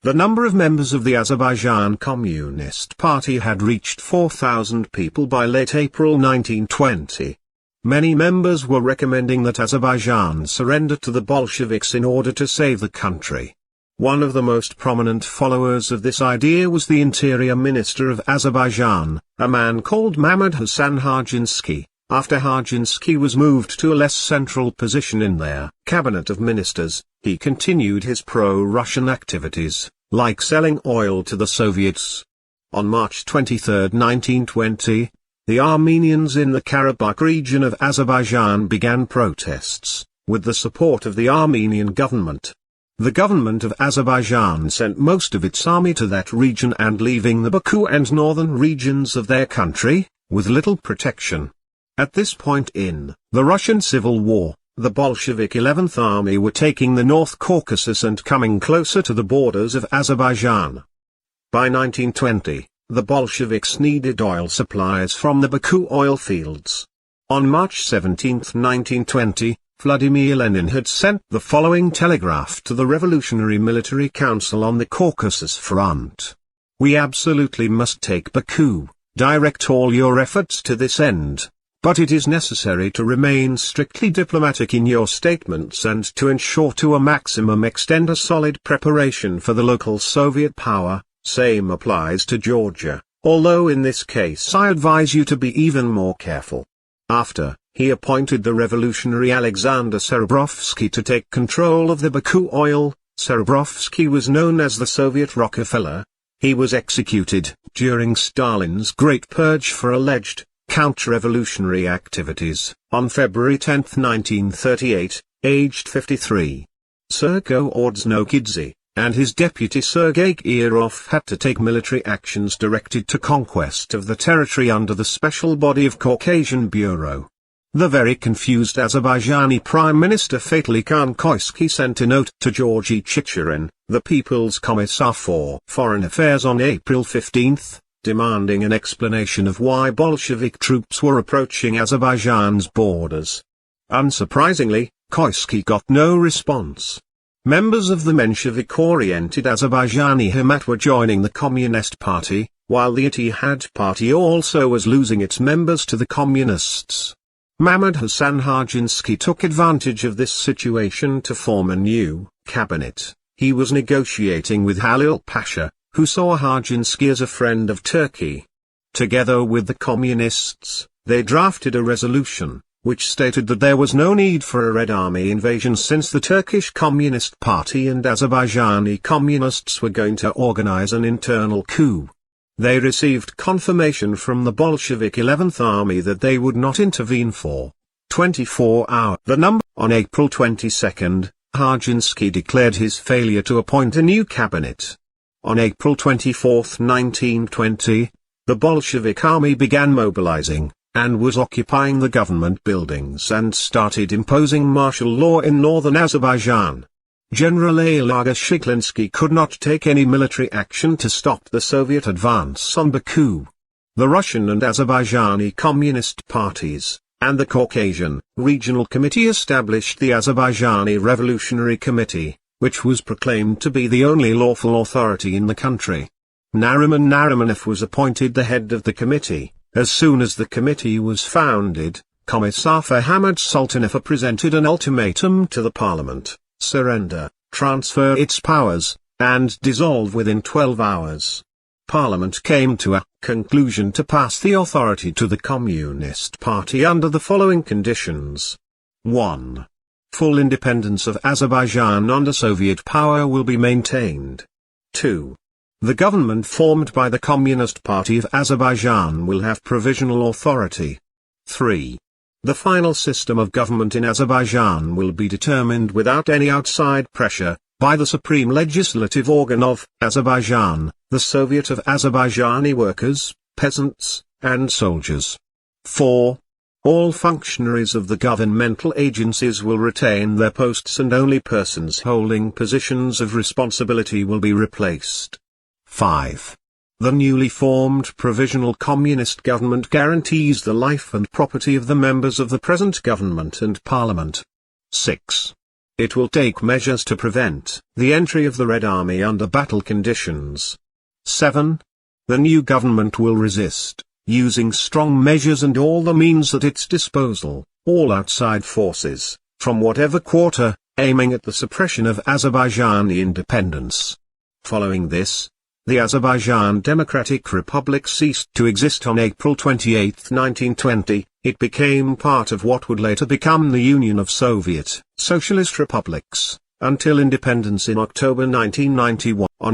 The number of members of the Azerbaijan Communist Party had reached 4,000 people by late April 1920. Many members were recommending that Azerbaijan surrender to the Bolsheviks in order to save the country. One of the most prominent followers of this idea was the Interior Minister of Azerbaijan, a man called Mamad Hassan Harjinsky. After Harjinsky was moved to a less central position in their cabinet of ministers, he continued his pro-Russian activities, like selling oil to the Soviets. On March 23, 1920, the Armenians in the Karabakh region of Azerbaijan began protests, with the support of the Armenian government. The government of Azerbaijan sent most of its army to that region and leaving the Baku and northern regions of their country, with little protection. At this point in the Russian Civil War, the Bolshevik 11th Army were taking the North Caucasus and coming closer to the borders of Azerbaijan. By 1920, the Bolsheviks needed oil supplies from the Baku oil fields. On March 17, 1920, Vladimir Lenin had sent the following telegraph to the Revolutionary Military Council on the Caucasus Front. "We absolutely must take Baku. Direct all your efforts to this end. But it is necessary to remain strictly diplomatic in your statements and to ensure to a maximum extent a solid preparation for the local Soviet power. Same applies to Georgia, although in this case I advise you to be even more careful." After, he appointed the revolutionary Alexander Serebrovsky to take control of the Baku oil. Serebrovsky was known as the Soviet Rockefeller. He was executed during Stalin's Great Purge for alleged counter-revolutionary activities, on February 10, 1938, aged 53. Sergo Ordzhonikidze, and his deputy Sergei Kirov had to take military actions directed to conquest of the territory under the special body of Caucasian Bureau. The very confused Azerbaijani Prime Minister Fatali Khan Koisky sent a note to Georgy Chicherin, the People's Commissar for Foreign Affairs on April 15, demanding an explanation of why Bolshevik troops were approaching Azerbaijan's borders. Unsurprisingly, Koisky got no response. Members of the Menshevik-oriented Azerbaijani Hamat were joining the Communist Party, while the Ittihad Party also was losing its members to the Communists. Mamad Hassan Harjinsky took advantage of this situation to form a new cabinet. He was negotiating with Halil Pasha, who saw Harjinsky as a friend of Turkey. Together with the Communists, they drafted a resolution, which stated that there was no need for a Red Army invasion since the Turkish Communist Party and Azerbaijani Communists were going to organize an internal coup. They received confirmation from the Bolshevik 11th Army that they would not intervene for 24 hours. On April 22, Harjinsky declared his failure to appoint a new cabinet. On April 24, 1920, the Bolshevik army began mobilizing, and was occupying the government buildings and started imposing martial law in northern Azerbaijan. General Elaga Shiklinsky could not take any military action to stop the Soviet advance on Baku. The Russian and Azerbaijani Communist parties, and the Caucasian Regional Committee established the Azerbaijani Revolutionary Committee, which was proclaimed to be the only lawful authority in the country. Nariman Narimanov was appointed the head of the committee. As soon as the committee was founded, Commissar Hamad Sultanov presented an ultimatum to the parliament: surrender, transfer its powers, and dissolve within 12 hours. Parliament came to a conclusion to pass the authority to the Communist Party under the following conditions. 1. Full independence of Azerbaijan under Soviet power will be maintained. 2. The government formed by the Communist Party of Azerbaijan will have provisional authority. 3. The final system of government in Azerbaijan will be determined without any outside pressure, by the supreme legislative organ of Azerbaijan, the Soviet of Azerbaijani workers, peasants, and soldiers. 4. All functionaries of the governmental agencies will retain their posts and only persons holding positions of responsibility will be replaced. 5. The newly formed provisional communist government guarantees the life and property of the members of the present government and parliament. 6. It will take measures to prevent the entry of the Red Army under battle conditions. 7. The new government will resist, using strong measures and all the means at its disposal, all outside forces, from whatever quarter, aiming at the suppression of Azerbaijani independence. Following this, the Azerbaijan Democratic Republic ceased to exist on April 28, 1920, it became part of what would later become the Union of Soviet Socialist Republics, until independence in October 1991.